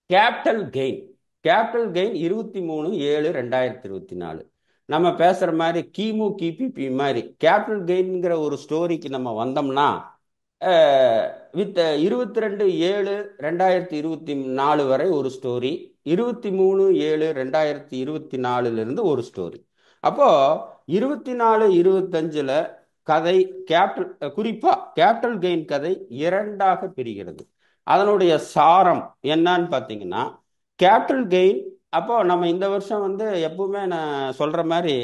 Capital gain. Capital gain 23/7/2024. நம்ம பேசுற மாதிரி கிமு கிபிபி மாதிரி கேபிட்டல் கெயின்ங்கிற ஒரு ஸ்டோரிக்கு நம்ம வந்தோம்னா வித் 22/7/2024 வரை ஒரு ஸ்டோரி, 23/7/2024 ஒரு ஸ்டோரி. அப்போ 24-25ல கதை கேபிட்டல், குறிப்பா கேபிட்டல் கெயின் கதை இரண்டாக பிரிகிறது. அதனுடைய சாரம் என்னன்னு பார்த்தீங்கன்னா, கேபிட்டல் கெயின் அப்போ நம்ம இந்த வருஷம் எப்பவுமே நான் சொல்ற மாதிரி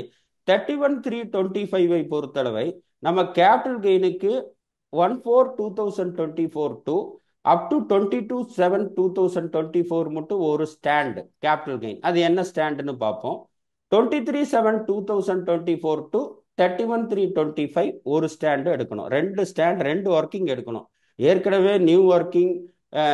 31/3/25 பொறுத்தளவை நம்ம கேபிட்டல் கெயினுக்கு 1/4/2024 டு அப் டு 22/7/2024 மட்டும் ஒரு ஸ்டாண்ட் கேபிட்டல் கெயின். அது என்ன ஸ்டாண்டுன்னு பார்ப்போம். 23/7/2024 டு 31/3/25 ஒரு ஸ்டாண்டு எடுக்கணும். ரெண்டு ஸ்டாண்ட், ரெண்டு ஒர்க்கிங் எடுக்கணும். ஏற்கனவே new working,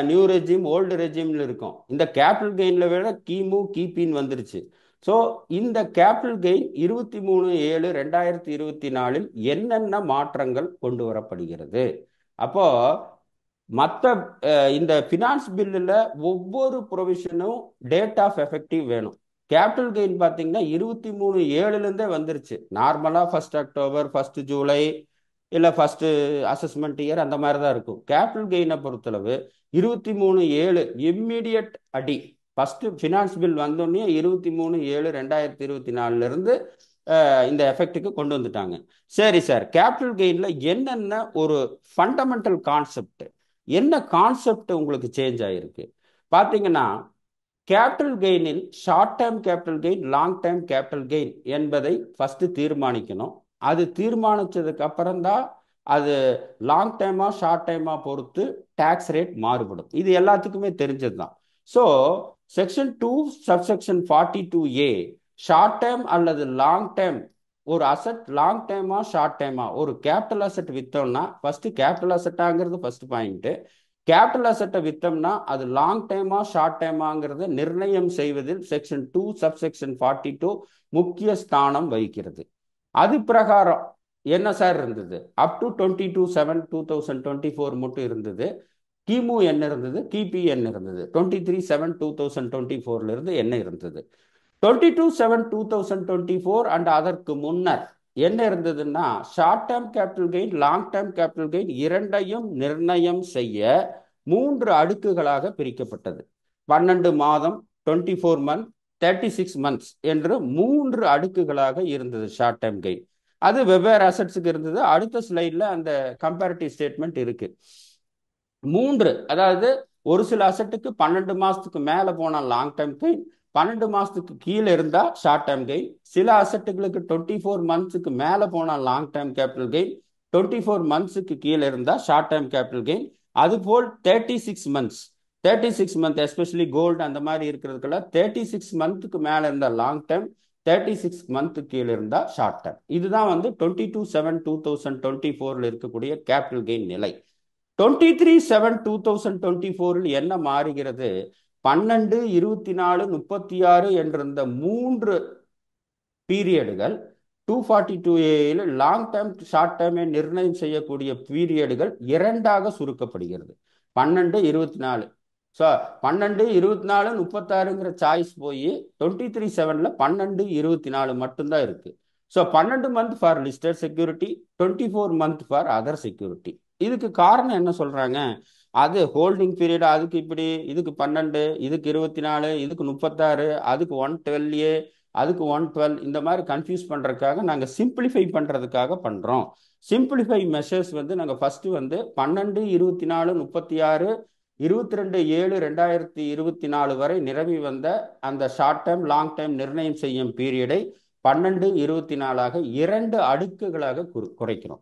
new regime, old ரெஜிம்ல இருக்கும். இந்த கேபிட்டல் கெயின்ல விட கிமு கிபின்னு வந்துருச்சு. ஸோ இந்த கேபிட்டல் கெயின் 23/7/2024 என்னென்ன மாற்றங்கள் கொண்டு வரப்படுகிறது? அப்போ மற்ற இந்த ஃபினான்ஸ் பில்லில் ஒவ்வொரு ப்ரொவிஷனும் டேட் ஆஃப் எஃபெக்டிவ் வேணும். கேபிட்டல் கெயின் பார்த்தீங்கன்னா 23/7 வந்துருச்சு. நார்மலாக 1 அக்டோபர், 1 ஜூலை இல்லை ஃபர்ஸ்ட் அசஸ்மெண்ட் இயர் அந்த மாதிரி தான் இருக்கும். கேபிட்டல் கெயினை பொறுத்தளவு 23/7 இம்மிடியட் அடி. ஃபர்ஸ்ட் ஃபினான்ஸ் பில் வந்தோடனே 23/7/2024 இந்த எஃபெக்ட்டுக்கு கொண்டு வந்துட்டாங்க. சரி சார், கேபிட்டல் கெயின்ல என்னென்ன ஒரு ஃபண்டமெண்டல் கான்செப்ட், என்ன கான்செப்ட் உங்களுக்கு சேஞ்ச் ஆயிருக்கு பார்த்தீங்கன்னா, கேபிட்டல் கெயினில் short time capital gain, long time capital gain என்பதை ஃபர்ஸ்ட் தீர்மானிக்கணும். அது தீர்மானிச்சதுக்கு அப்புறம் தான் அது லாங் டைமா ஷார்ட் டைமா பொறுத்து டாக்ஸ் ரேட் மாறுபடும். இது எல்லாத்துக்குமே தெரிஞ்சது தான். So section 2 subsection 42A short time அல்லது லாங் டைம் ஒரு அசட் லாங் டைமா ஷார்ட் டைமா ஒரு கேபிட்டல் அசட் வித்தோம்னா ஃபர்ஸ்ட் கேபிட்டல் அசட்டாங்கிறது ஃபர்ஸ்ட் பாயிண்ட். கேபிட்டல் அசட்டை வித்தோம்னா அது லாங் டைமா ஷார்ட் டைமாங்கிறத நிர்ணயம் செய்வதில் செக்ஷன் 2 சப்செக்ஷன் 42 முக்கிய ஸ்தானம் வகிக்கிறது. அது பிரகாரம் என்ன சார் இருந்தது? அப் டு 22/7/2024 மட்டும் இருந்தது. கிமு என்ன இருந்தது, கிபி என்ன இருந்தது? 23/7/2024 இருந்து என்ன இருந்தது? 22/7/2024 அண்ட் அதற்கு முன்னர் என்ன இருந்ததுன்னா, short term capital gain, long term capital gain இரண்டையும் நிர்ணயம் செய்ய 3 அடுக்குகளாக பிரிக்கப்பட்டது. 12 மாதம், 24 மந்த், 36 மந்த்ஸ் என்று 3 அடுக்குகளாக இருந்தது ஷார்ட் டேர்ம் கெயின். அது வெவ்வேறு அசட்ஸுக்கு இருந்தது. அடுத்த ஸ்லைட்ல அந்த கம்பேரிட்டிவ் ஸ்டேட்மெண்ட் இருக்கு. 3, அதாவது ஒரு சில அசட்டுக்கு 12 மாசத்துக்கு மேல போனா லாங் டைம் கெயின், 12 மாசத்துக்கு கீழே இருந்தா ஷார்ட் டைம் கெயின். சில அசட்டுகளுக்கு 24 மந்த்ஸுக்கு மேல போனா லாங் டைம் கேபிட்டல் கெயின், 24 மந்த்ஸுக்கு கீழே இருந்தா ஷார்ட் டைம் கேபிட்டல் கெயின். அதுபோல் 36 மந்த்ஸ், 36 மந்த் எஸ்பெஷலி கோல்டு அந்த மாதிரி இருக்கிறதுக்குள்ள 36 மந்த்துக்கு மேல இருந்தா லாங் டைம், 36 மந்த் கீழே இருந்தா ஷார்ட் டைம். இதுதான் 22/7/2024 இருக்கக்கூடிய கேபிட்டல் கெயின் நிலை. 23/7/2024 என்ன மாறுகிறது? 12, 24, 36 என்ற இந்த 3 பீரியடுகள் 242A லாங் டைம் ஷார்ட் டைமை நிர்ணயம் செய்யக்கூடிய பீரியடுகள் இரண்டாக சுருக்கப்படுகிறது. 12, 24. ஸோ 12, 24, 36ங்கிற சாய்ஸ் போய் 23/7 12, 24 மட்டும்தான் இருக்கு. So 12 month for listed security, 24 month for other security. இதுக்கு காரணம் என்ன சொல்றாங்க? அது ஹோல்டிங் பீரியட், அதுக்கு இப்படி, இதுக்கு 12, இதுக்கு 24, இதுக்கு 36, அதுக்கு 112A, அதுக்கு 112, இந்த மாதிரி கன்ஃபியூஸ் பண்றதுக்காக நாங்க சிம்பிளிஃபை பண்றதுக்காக பண்றோம். சிம்பிளிஃபை மெஷர்ஸ் நாங்க ஃபர்ஸ்ட் 12, 24, 36, 22/7/2024 வரை நிரம்பி வந்த அந்த ஷார்ட் டைம் லாங் டைம் நிர்ணயம் செய்யும் பீரியடை 12, 24ஆக 2 அடுக்குகளாக குறைக்கிறோம்.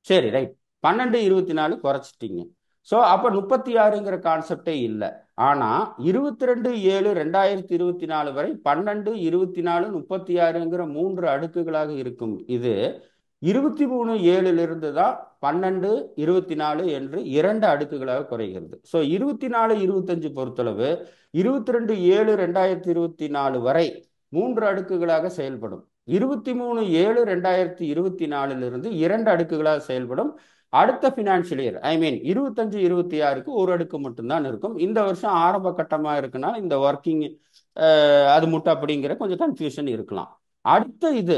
சரி, ரைட். 12, 24 குறைச்சிட்டீங்க. ஸோ அப்போ 36ங்கிற கான்செப்டே இல்லை. ஆனால் 22/7/2024 வரை 12, 24, 36ங்கிற 3 அடுக்குகளாக இருக்கும். இது 23/7 தான் 12, 24 என்று 2 அடுக்குகளாக குறைகிறது. ஸோ 24, 25 பொறுத்தளவு 22/7/2024 வரை 3 அடுக்குகளாக செயல்படும். 23/7/2024 2 அடுக்குகளாக செயல்படும். அடுத்த ஃபினான்ஷியல் இயர் ஐ மீன் 25-26க்கு ஒரு அடுக்கு மட்டும்தான் இருக்கும். இந்த வருஷம் ஆரம்ப கட்டமா இருக்குன்னா இந்த ஒர்க்கிங் அது மட்டும் அப்படிங்கிற கொஞ்சம் கன்ஃபியூஷன் இருக்கலாம். அடுத்த இது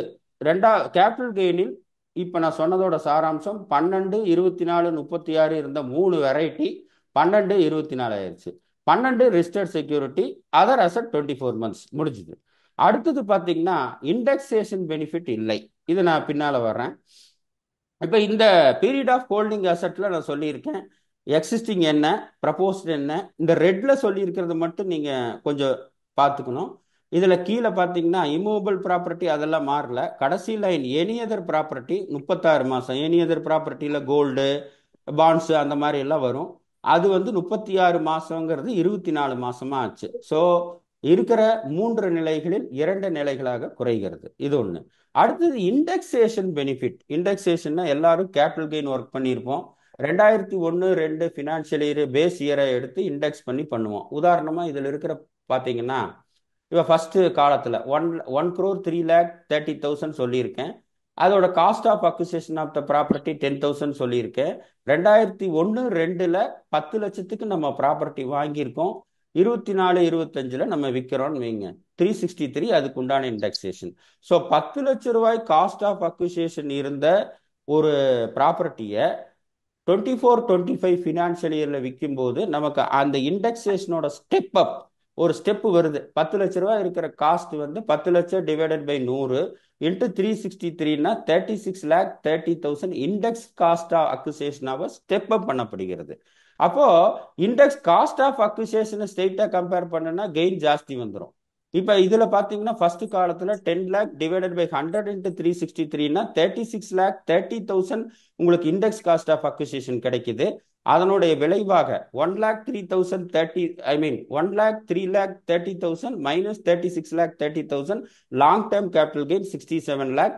கேபிட்டல் கெயினில் இப்ப நான் சொன்னதோட சாராம்சம் 12, 24, 36 இருந்த 3 வெரைட்டி 12, 24 ஆயிருச்சு. 12 registered security, other asset 24 months முடிஞ்சுது. அடுத்தது பார்த்தீங்கன்னா இண்டெக்ஸேஷன் பெனிஃபிட் இல்லை. இது நான் பின்னால வர்றேன். இப்போ இந்த பீரியட் ஆஃப் ஹோல்டிங் அசட்ல நான் சொல்லியிருக்கேன் எக்ஸிஸ்டிங் என்ன, ப்ரப்போஸ்ட் என்ன. இந்த ரெட்ல சொல்லியிருக்கிறது மட்டும் நீங்க கொஞ்சம் பார்த்துக்கணும். இதுல கீழே பார்த்தீங்கன்னா இம்மூவபிள் ப்ராப்பர்ட்டி அதெல்லாம் மாறல. கடைசி லைன் எனி அதர் ப்ராப்பர்ட்டி 36 மாசம். எனி அதர் ப்ராப்பர்ட்டியில கோல்டு, பாண்ட்ஸ் அந்த மாதிரி எல்லாம் வரும். அது வந்து 36 மாசங்கிறது 24 மாசமா ஆச்சு. ஸோ இருக்கிற 3 நிலைகளில் 2 நிலைகளாக குறைகிறது. இது ஒன்று. அடுத்தது இண்டெக்ஸேஷன் பெனிஃபிட். இண்டெக்ஸேஷன்னா எல்லாரும் கேபிட்டல் கெயின் ஒர்க் பண்ணியிருப்போம். 2001-2 ஃபினான்ஷியல் இயர் பேஸ் இயரை எடுத்து இண்டெக்ஸ் பண்ணி பண்ணுவோம். உதாரணமா இதுல இருக்கிற பார்த்தீங்கன்னா இப்போ ஃபர்ஸ்ட் காலத்தில் 1,03,30,000 சொல்லியிருக்கேன். அதோட cost of acquisition of the property 10,000 சொல்லியிருக்கேன். 2001-2ல் 10 லட்சத்துக்கு நம்ம ப்ராப்பர்ட்டி வாங்கியிருக்கோம். 24-25ல் நம்ம விற்கிறோம்னு வைங்க, 363 அதுக்கு உண்டான இண்டெக்ஸேஷன். ஸோ 10 லட்சம் ரூபாய் காஸ்ட் ஆஃப் அக்விசிஷன் இருந்த ஒரு ப்ராப்பர்ட்டியை 24-25 ஃபினான்ஷியல் இயரில் விற்கும் போது நமக்கு அந்த இண்டெக்ஸேஷனோட ஸ்டெப் அப் ஒரு ஸ்டெப் வருது. 10 லட்ச ரூபாய் இருக்கிற காஸ்ட் வந்து 10 லட்சம் டிவைடட் பை 100 இன்ட்டு 363னா 36,30,000 இண்டெக்ஸ் காஸ்ட் ஆஃப் அக்விசிஷனாக ஸ்டெப் அப் பண்ணப்படுகிறது. அப்போ இண்டெக்ஸ் காஸ்ட் ஆஃப் அக்விசிஷனை ஸ்ட்ரெயிட்டா கம்பேர் பண்ணனா கெயின் ஜாஸ்தி வந்துடும். இப்போ இதுல பாத்தீங்கன்னா ஃபர்ஸ்ட் காலத்துல 10 lakh டிவைடட் பை 100 இன்ட்டு 363னா 36,30,000 உங்களுக்கு இண்டெக்ஸ் காஸ்ட் ஆஃப் அக்விசிஷன் கிடைக்குது. அதனுடைய விளைவாக 1,03,30 I mean 1,03,30,000 minus 36,30,000 long term capital gain 67 lakh.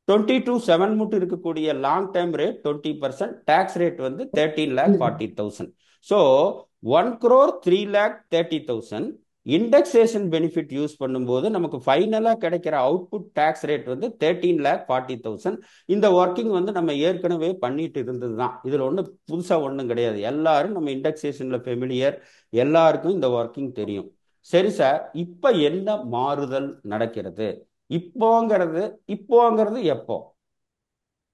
22/7 மட்டும் இருக்கக்கூடிய long term rate 20%, tax rate வந்து 13,40,000. ஸோ 1,03,30,000 இண்டெக்ஸேஷன் பெனிஃபிட் யூஸ் பண்ணும்போது நமக்கு ஃபைனலாக கிடைக்கிற அவுட்புட் டாக்ஸ் ரேட் வந்து 13,40,000. இந்த ஒர்க்கிங் வந்து நம்ம ஏற்கனவே பண்ணிட்டு இருந்தது தான். இதில் ஒன்றும் புதுசாக ஒன்றும் கிடையாது. எல்லாரும் நம்ம இண்டெக்ஸேஷனில் ஃபெமிலியர், எல்லாருக்கும் இந்த ஒர்க்கிங் தெரியும். சரி சார், இப்போ என்ன மாறுதல் நடக்கிறது? இப்போங்கிறது எப்போ?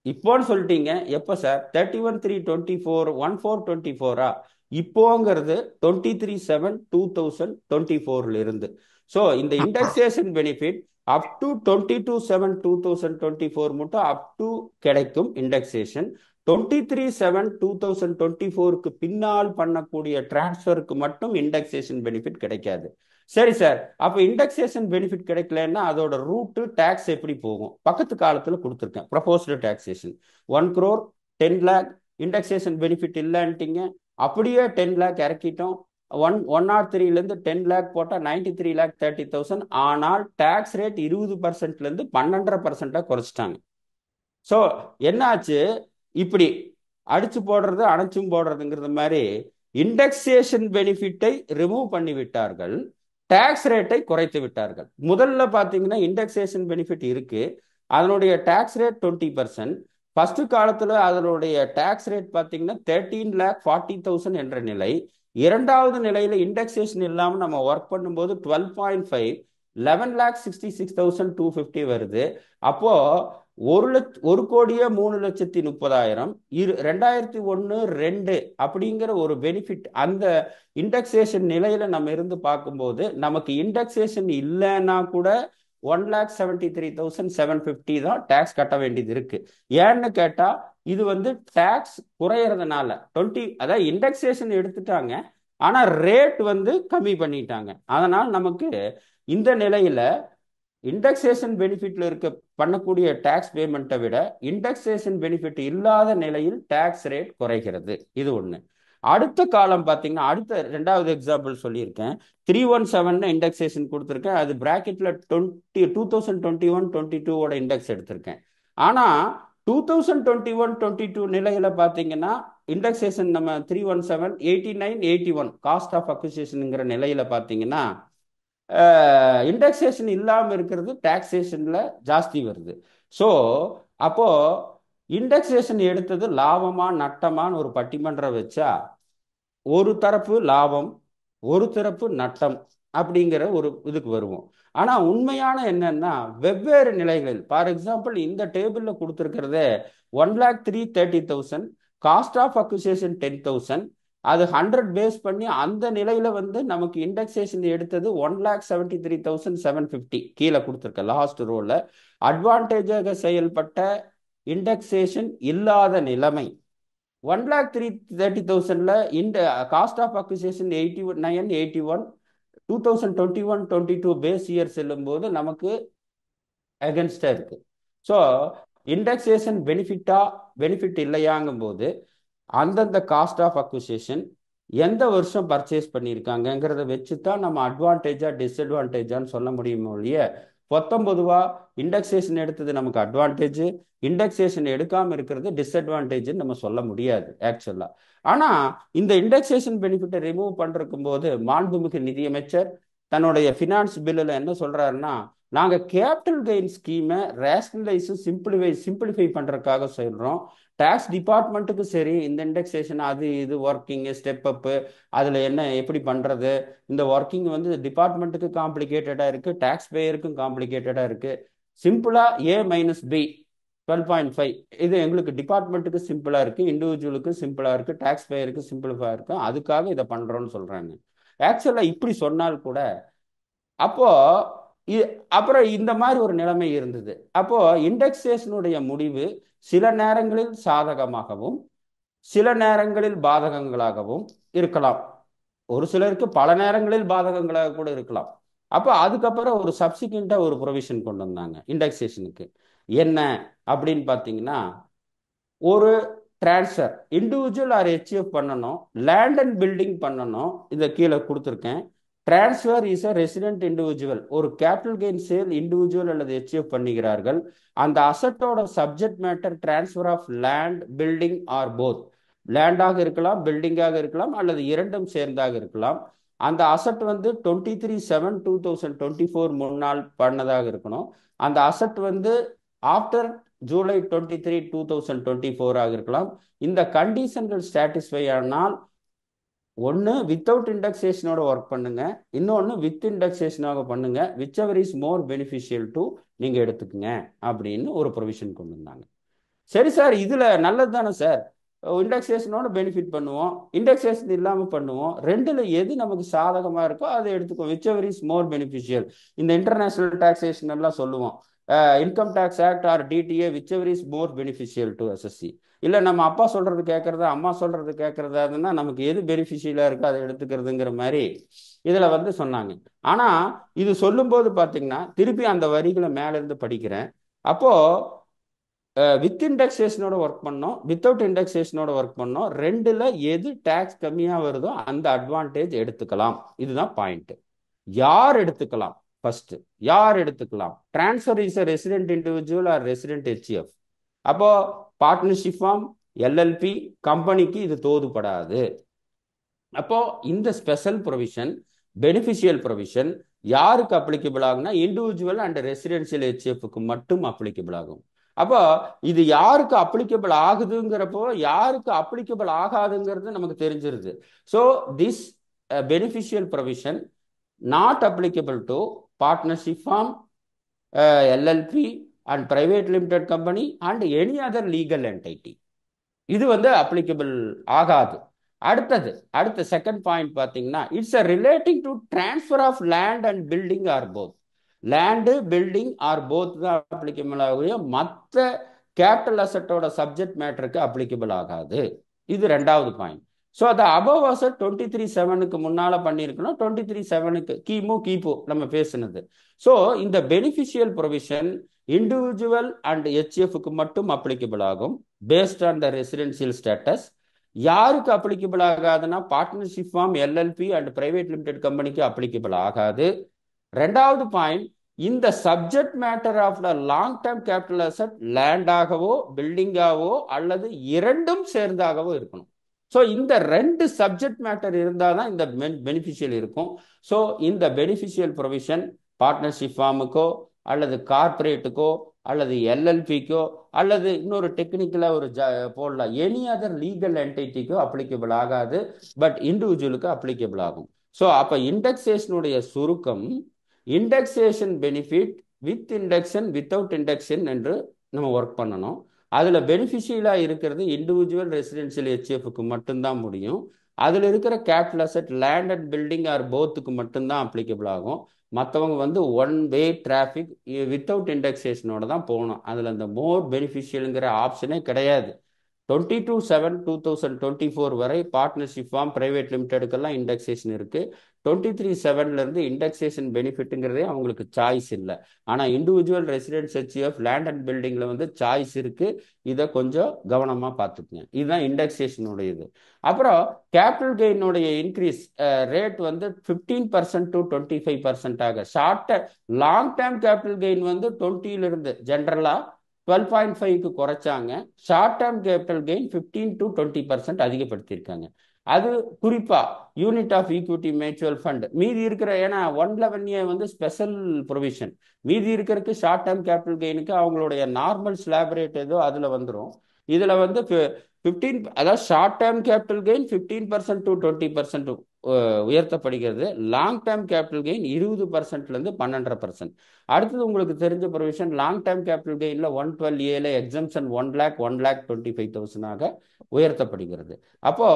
இப்போன்னு சொல்லிட்டீங்க. எப்போ சார்? 31/3/24 14/24 இப்போங்கிறது 23/7/2024 இருந்து. ஸோ இந்த இண்டெக்ஸேஷன் பெனிஃபிட் அப் டு 22/7/2024 மட்டும் அப் டு கிடைக்கும் இண்டெக்ஸேஷன். 23/7/2024க்கு பின்னால் பண்ணக்கூடிய டிரான்ஸ்ஃபருக்கு மட்டும் இண்டெக்ஸேஷன் பெனிஃபிட் கிடைக்காது. சரி சார், அப்போ இண்டெக்ஸேஷன் பெனிஃபிட் கிடைக்கலன்னா அதோட ரூட்டு டாக்ஸ் எப்படி போகும்? பக்கத்து காலத்தில் கொடுத்துருக்கேன். Proposed taxation 1 crore 10 lakh indexation benefit இல்லைன்ட்டீங்க. அப்படியே 10 lakh இறக்கிட்டோம். 103லேருந்து 10 lakh போட்டால் 93,30,000. ஆனால் டாக்ஸ் ரேட் 20%லேருந்து 12.5% குறைச்சிட்டாங்க. ஸோ என்னாச்சு? இப்படி அடிச்சு போடுறது அணைச்சும் போடுறதுங்கிறது மாதிரி இண்டெக்ஸேஷன் பெனிஃபிட்டை ரிமூவ் பண்ணி விட்டார்கள், டாக்ஸ் ரேட்டை குறைத்து விட்டார்கள். முதல்ல பார்த்தீங்கன்னா இண்டெக்ஸேஷன் பெனிஃபிட் இருக்கு, அதனுடைய டாக்ஸ் ரேட் 20%. ஃபர்ஸ்ட் காலத்தில் அதனுடைய டாக்ஸ் ரேட் பார்த்தீங்கன்னா 13,40,000 என்ற நிலை. இரண்டாவது நிலையில இண்டெக்ஸேஷன் இல்லாமல் நம்ம ஒர்க் பண்ணும்போது 12.5 11,66,250 வருது. அப்போ 1,03,30,000 2001-2 அப்படிங்கிற ஒரு பெனிஃபிட் அந்த இண்டெக்ஸேஷன் நிலையில நம்ம இருந்து பார்க்கும்போது நமக்கு இண்டெக்ஸேஷன் இல்லைன்னா கூட 1,73,750 தான் டாக்ஸ் கட்ட வேண்டியது இருக்கு. ஏன்னு கேட்டா இது வந்து டாக்ஸ் குறையறதுனால 20 அதாவது இண்டெக்ஸேஷன் எடுத்துட்டாங்க, ஆனா ரேட் வந்து கம்மி பண்ணிட்டாங்க. அதனால் நமக்கு இந்த நிலையில இண்டெக்ஸேஷன் பெனிஃபிட்ல இருக்க பண்ணக்கூடிய டாக்ஸ் பேமெண்ட்டை விட இண்டெக்ஸேஷன் பெனிஃபிட் இல்லாத நிலையில் டாக்ஸ் ரேட் குறைகிறது. இது ஒண்ணு. அடுத்த காலம் பார்த்தீங்கன்னா அடுத்த ரெண்டாவது எக்ஸாம்பிள் சொல்லியிருக்கேன். 317 இண்டெக்ஸேஷன் கொடுத்துருக்கேன். அது பிராக்கெட்ல 2021-22 இண்டெக்ஸ் எடுத்திருக்கேன். ஆனா 2021-22 நிலையில பார்த்தீங்கன்னா இண்டெக்ஸேஷன் நம்ம 317 89-81 காஸ்ட் ஆஃப் அக்விசிஷனுங்கிற நிலையில பார்த்தீங்கன்னா இண்டெக்ஸேஷன் இல்லாமல் இருக்கிறது டாக்ஸேஷன்ல ஜாஸ்தி வருது. ஸோ அப்போ இண்டெக்ஸேஷன் எடுத்தது லாபமா நட்டமான்னு ஒரு பட்டிமன்றம் வச்சா ஒரு தரப்பு லாபம், ஒரு தரப்பு நட்டம் அப்படிங்கிற ஒரு இதுக்கு வருவோம். ஆனா உண்மையான என்னன்னா வெவ்வேறு நிலைகளில், ஃபார் எக்ஸாம்பிள் இந்த டேபிள்ல கொடுத்துருக்கிறத 1,03,30,000, காஸ்ட் ஆஃப் அக்விசேஷன் 10,000, அது 100 பேஸ் பண்ணி அந்த நிலையில வந்து நமக்கு இண்டெக்ஸேஷன் எடுத்தது 1,73,750 கீழே கொடுத்துருக்க லாஸ்ட் ரோல. அட்வான்டேஜாக செயல்பட்ட இண்டெக்ஸேஷன் இல்லாத நிலைமை 1,03,30,000ல இந்த cost of acquisition 89, 81, 2021-22 base year செல்லும் போது நமக்கு அகென்ஸ்டா இருக்கு. ஸோ இண்டெக்ஸேஷன் பெனிஃபிட் இல்லையாங்கும் போது அந்தந்த காஸ்ட் ஆஃப் அக்விசேஷன் எந்த வருஷம் பர்ச்சேஸ் பண்ணியிருக்காங்கிறத வச்சு தான் நம்ம அட்வான்டேஜா டிஸ்அட்வான்டேஜான்னு சொல்ல முடியுமோ ஒழிய 19 இண்டெக்ஸேஷன் எடுத்தது நமக்கு அட்வான்டேஜ், இண்டெக்ஸேஷன் எடுக்காம இருக்கிறது டிஸ்அட்வான்டேஜ்னு நம்ம சொல்ல முடியாது ஆக்சுவலா. ஆனா இந்த இண்டெக்ஸேஷன் பெனிஃபிட்டை ரிமூவ் பண்றக்கும் போது மாண்புமிகு நிதியமைச்சர் தன்னுடைய ஃபினான்ஸ் பில்லுல என்ன சொல்றாருன்னா, நாங்க கேபிட்டல் கெயின் ஸ்கீமை ரேஷனலைஸ் சிம்பிளிஃபை பண்றதுக்காக சொல்றோம். டாக்ஸ் டிபார்ட்மெண்ட்டுக்கு சரி இந்த இண்டெக்ஸேஷன் அது இது ஒர்க்கிங் ஸ்டெப் அப்பு அதுல என்ன எப்படி பண்றது, இந்த ஒர்க்கிங் வந்து டிபார்ட்மெண்ட்டுக்கு காம்ப்ளிகேட்டடா இருக்கு, டாக்ஸ் பேயருக்கும் காம்ப்ளிகேட்டடா இருக்கு. சிம்பிளா A-B 12.5 இது எங்களுக்கு டிபார்ட்மெண்ட்டுக்கு சிம்பிளா இருக்கு, இண்டிவிஜுவலுக்கு சிம்பிளா இருக்கு, டாக்ஸ் பேயருக்கு சிம்பிளிஃபா இருக்கு, அதுக்காக இதை பண்றோம்னு சொல்றாங்க. ஆக்சுவலா இப்படி சொன்னால் கூட அப்போ அப்புறம் இந்த மாதிரி ஒரு நிலைமை இருந்தது. அப்போ இண்டெக்ஸேஷனுடைய முடிவு சில நேரங்களில் சாதகமாகவும் சில நேரங்களில் பாதகங்களாகவும் இருக்கலாம். ஒரு சிலருக்கு பல நேரங்களில் பாதகங்களாக கூட இருக்கலாம். அப்போ அதுக்கப்புறம் ஒரு சப்சிக்வெண்டா ஒரு ப்ரொவிஷன் கொண்டு வந்தாங்க இண்டெக்ஸேஷனுக்கு. என்ன அப்படின்னு பார்த்தீங்கன்னா, ஒரு டிரான்ஸ்ஃபர் இண்டிவிஜுவல் ஆர் ஹெச்எஃப் பண்ணணும், லேண்ட் அண்ட் பில்டிங் பண்ணணும். இதை கீழே கொடுத்துருக்கேன். Transfer is a resident individual, ஒரு கேபிட்டல் கெயின் சேல் இண்டிவிஜுவல் அல்லது ஹெச்எஃப் பண்ணுகிறார்கள். அந்த அசட்டோட subject matter transfer of land building or both, லேண்டாக இருக்கலாம் பில்டிங்காக இருக்கலாம் அல்லது இரண்டும் சேர்ந்தாக இருக்கலாம். அந்த அசட் வந்து 23/7/2024 முன்னால் பண்ணதாக இருக்கணும். அந்த அசட் வந்து ஆஃப்டர் ஜூலை 23, 2024 ஆக இருக்கலாம். இந்த கண்டிஷன்கள் சாட்டிஸ்ஃபை ஆனால் ஒன்று வித்தவுட் இண்டெக்ஸேஷனோட ஒர்க் பண்ணுங்க, இன்னொன்று வித் இண்டெக்ஸேஷனாக பண்ணுங்க, which ever is more beneficial to நீங்க எடுத்துக்குங்க அப்படின்னு ஒரு ப்ரொவிஷன் கொண்டு வந்தாங்க. சரி சார், இதுல நல்லது தானே சார், இண்டெக்ஸேஷனோட பெனிஃபிட் பண்ணுவோம், இண்டெக்ஸேஷன் இல்லாமல் பண்ணுவோம், ரெண்டுல எது நமக்கு சாதகமா இருக்கோ அதை எடுத்துக்குவோம், whichever is more beneficial. இந்த இன்டர்நேஷனல் டாக்ஸேஷன் எல்லாம் சொல்லுவோம், income tax act or DTA whichever is more beneficial to assessee. இல்லை நம்ம அப்பா சொல்றது கேட்கறதா அம்மா சொல்றது கேட்கறதாதுன்னா நமக்கு எது பெனிஃபிஷியலா இருக்கோ அதை எடுத்துக்கிறதுங்கிற மாதிரி இதுல வந்து சொன்னாங்க. ஆனா இது சொல்லும்போது பாத்தீங்கன்னா திருப்பி அந்த வரிகளை மேல இருந்து படிக்கிறேன். அப்போ வித் இண்டெக்ஸேஷனோட ஒர்க் பண்ணோம், வித்தவுட் இண்டெக்ஸேஷனோட ஒர்க் பண்ணோம், ரெண்டுல எது டேக்ஸ் கம்மியா வருதோ அந்த அட்வான்டேஜ் எடுத்துக்கலாம். இதுதான் பாயிண்ட். யார் எடுத்துக்கலாம்? ஃபர்ஸ்ட் யார் எடுத்துக்கலாம்? Transfer is a resident individual or resident HUF. அப்போ பார்ட்னர்ஷிப் ஃபார்ம், எல்எல்பி, கம்பெனிக்கு இது தோதுபடாது. அப்போ இந்த ஸ்பெஷல் ப்ரொவிஷன் பெனிஃபிஷியல் ப்ரொவிஷன் யாருக்கு அப்ளிகபிள் ஆகும்னா இண்டிவிஜுவல் அண்ட் ரெசிடென்சியல் ஹெச்எஃப்க்கு மட்டும் அப்ளிகபிள் ஆகும். அப்போ இது யாருக்கு அப்ளிகபிள் ஆகுதுங்கிறப்போ யாருக்கு அப்ளிகபிள் ஆகாதுங்கிறது நமக்கு தெரிஞ்சிருது. So this beneficial provision not applicable to partnership firm, LLP and private limited company and any other legal entity. இது வந்து அப்ளிகபிள் ஆகாது. அடுத்த செகண்ட் பாயிண்ட் பார்த்தீங்கன்னா, it's a relating to transfer of land and building or both. Land building or both தான் applicable ஆகும், மற்ற capital அசட்டோட subject மேட்டருக்கு அப்ளிகபிள் ஆகாது. இது ரெண்டாவது பாயிண்ட். ஸோ அதை அபவ் அசட் 23/7க்கு முன்னால பண்ணியிருக்கணும், 23/7க்கு கிபு நம்ம பேசுனது. ஸோ இந்த பெனிஃபிஷியல் ப்ரொவிஷன் இண்டிவிஜுவல் அண்ட் ஹெச்எஃப்க்கு மட்டும் அப்ளிகபிள் ஆகும் based on the residential status. யாருக்கு அப்ளிகபிள் ஆகாதுன்னா partnership firm, LLP and private limited கம்பெனிக்கு அப்ளிகபிள் ஆகாது. ரெண்டாவது பாயிண்ட், இந்த subject matter of the long term capital asset லேண்டாகவோ பில்டிங்காவோ அல்லது இரண்டும் சேர்ந்தாகவோ இருக்கணும். ஸோ இந்த ரெண்டு சப்ஜெக்ட் மேட்டர் இருந்தால் தான் இந்த பெனிஃபிஷியல் இருக்கும். ஸோ இந்த பெனிஃபிஷியல் ப்ரொவிஷன் பார்ட்னர்ஷிப் ஃபார்முக்கோ அல்லது கார்பரேட்டுக்கோ அல்லது எல்எல்பிக்கோ அல்லது இன்னொரு டெக்னிக்கலாக ஒரு போடலாம். எனி அதர் லீகல் என்டிட்டிக்கோ அப்ளிகபிள் ஆகாது, பட் இண்டிவிஜுவலுக்கு அப்ளிகபிள் ஆகும். ஸோ அப்போ இண்டெக்ஸேஷனுடைய சுருக்கம் indexation benefit with indexation without induction என்று நம்ம ஒர்க் பண்ணணும். அதில் பெனிஃபிஷியலாக இருக்கிறது இண்டிவிஜுவல் ரெசிடென்ஷியல் ஹெச்எஃப்க்கு மட்டும்தான் முடியும். அதில் இருக்கிற capital asset land and building or போத்துக்கு மட்டும்தான் அப்ளிகபிள் ஆகும். மற்றவங்க வந்து ஒன் வே டிராஃபிக் வித்தவுட் இண்டெக்ஸேஷனோட தான் போகணும். அதில் அந்த மோர் பெனிஃபிஷியலுங்கிற ஆப்ஷனே கிடையாது. 22/7/2024 வரை பார்ட்னர்ஷிப் ஃபார்ம் பிரைவேட் லிமிடெடுக்கெல்லாம் இண்டெக்ஸேஷன் இருக்கு. 23/7 இண்டெக்ஸேஷன் பெனிஃபிட்டுங்கிறதே அவங்களுக்கு சாய்ஸ் இல்லை. ஆனால் individual residence HF land and பில்டிங்கில் வந்து சாய்ஸ் இருக்கு. இதை கொஞ்சம் கவனமாக பார்த்துக்குங்க. இதுதான் இண்டெக்ஸேஷனுடைய இது. அப்புறம் கேபிட்டல் கெயினுடைய இன்க்ரீஸ் ரேட் வந்து 15% to 25% short long term capital gain வந்து 20 ஜென்ரலாக 12.5க்கு குறைச்சாங்க. Short term capital gain 15 to 20% அதிகப்படுத்தியிருக்காங்க. அது குறிப்பா unit of equity mutual fund மீதி இருக்கிற, ஏன்னா 111A வந்து ஸ்பெஷல் ப்ரொவிஷன், மீதி இருக்கிறதுக்கு ஷார்ட் டேர்ம் கேபிட்டல் கெயினுக்கு அவங்களுடைய நார்மல் ஸ்லாப் ரேட் ஏதோ அதில் வந்துடும். இதில் வந்து 15, அதாவது short term capital gain 15% to 20% உயர்த்தப்படுகிறது. லாங் டேர்ம் கேபிட்டல் கெயின் 20%லேருந்து 12%. அடுத்தது உங்களுக்கு தெரிஞ்ச ப்ரொவிஷன் லாங் டேர்ம் கேபிட்டல் கெயினில் 112A எக்ஸம்ஷன் 1,25,000 உயர்த்தப்படுகிறது. அப்போ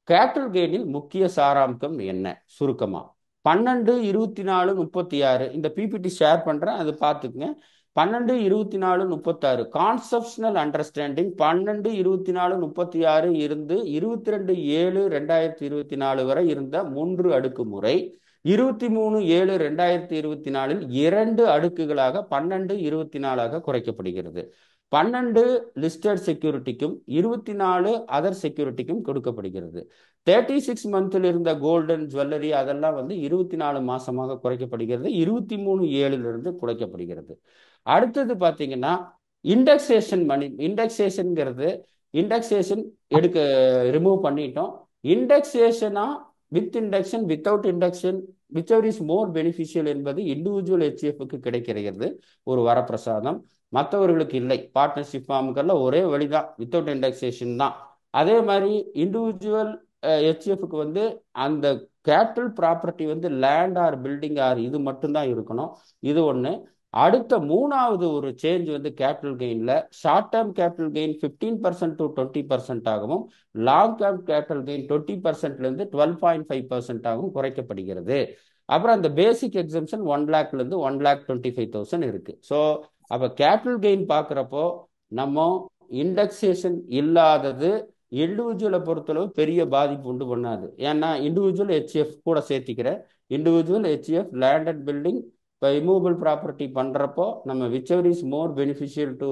கேபிட்டல் கெயினில் முக்கிய சாராம்சம் என்ன சுருக்கமா 12/24/36 இந்த பிபிடி ஷேர் பண்றேன், அது பார்த்துக்குங்க. 12/24/36 கான்செப்ஷனல் அண்டர்ஸ்டாண்டிங் 12/24/36 இருந்து 22/7/2024 வரை இருந்த 3 அடுக்கு முறை 23/7/2024 2 அடுக்குகளாக 12/24 குறைக்கப்படுகிறது. 12 லிஸ்டட் செக்யூரிட்டிக்கும் 24 அதர் செக்யூரிட்டிக்கும் கொடுக்கப்படுகிறது. 36 மந்த்தில் இருந்த கோல்டன் ஜுவல்லரி அதெல்லாம் வந்து 24 மாசமாக குறைக்கப்படுகிறது. 23/7 குறைக்கப்படுகிறது. அடுத்தது பார்த்தீங்கன்னா இண்டெக்ஸேஷன் மணி. இண்டெக்ஸேஷன் எடுக்க ரிமூவ் பண்ணிட்டோம். இண்டெக்ஸேஷனா with indexation without indexation which is more beneficial என்பது இண்டிவிஜுவல் ஹெச்எஃப்க்கு கிடைக்கிறது ஒரு வரப்பிரசாதம், மற்றவர்களுக்கு இல்லை. பார்ட்னர்ஷிப் ஃபார்முக்கெல்லாம் ஒரே வழிதான், வித்தவுட் இண்டெக்ஸேஷன் தான். அதே மாதிரி இண்டிவிஜுவல் ஹெச்எஃப்க்கு வந்து அந்த கேபிட்டல் ப்ராப்பர்ட்டி வந்து லேண்ட் ஆர் பில்டிங் ஆர் இது மட்டும்தான் இருக்கணும். இது ஒன்று. அடுத்த மூணாவது ஒரு சேஞ்ச் வந்து கேபிட்டல் கெயின்ல short term capital gain 15% to 20% ஆகவும் லாங் டேர்ம் கேபிட்டல் கெயின் 20%லேருந்து 12.5% ஆகவும் குறைக்கப்படுகிறது. அப்புறம் அந்த பேசிக் எக்ஸம்ஷன் 1 lakhலேருந்து 1,25,000 இருக்கு. ஸோ அப்போ கேபிட்டல் கெயின் பார்க்குறப்போ நம்ம இண்டெக்ஸேஷன் இல்லாதது இண்டிவிஜுவலை பொறுத்தளவு பெரிய பாதிப்பு உண்டு பண்ணாது. ஏன்னா இண்டிவிஜுவல் ஹெச்எஃப் கூட சேர்த்திக்கிறேன். Individual HF land and building இப்போ இமூவபிள் ப்ராப்பர்ட்டி பண்ணுறப்போ நம்ம whichever is more beneficial to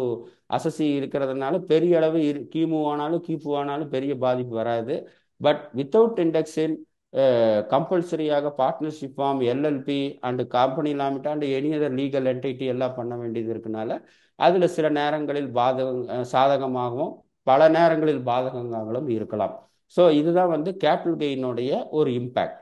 assessee இருக்கிறதுனால பெரிய அளவு கீமூ ஆனாலும் கீப்பு ஆனாலும் பெரிய பாதிப்பு வராது. பட் வித்தவுட் இண்டெக்ஷன் கம்பல்சரியாக partnership firm LLP and company limit and any other legal entity எல்லாம் பண்ண வேண்டியது இருக்கனால அதில் சில நேரங்களில் சாதகமாகவும் பல நேரங்களில் பாதகமாகவும் இருக்கலாம். ஸோ இதுதான் வந்து கேபிட்டல் கெயினுடைய ஒரு இம்பேக்ட்.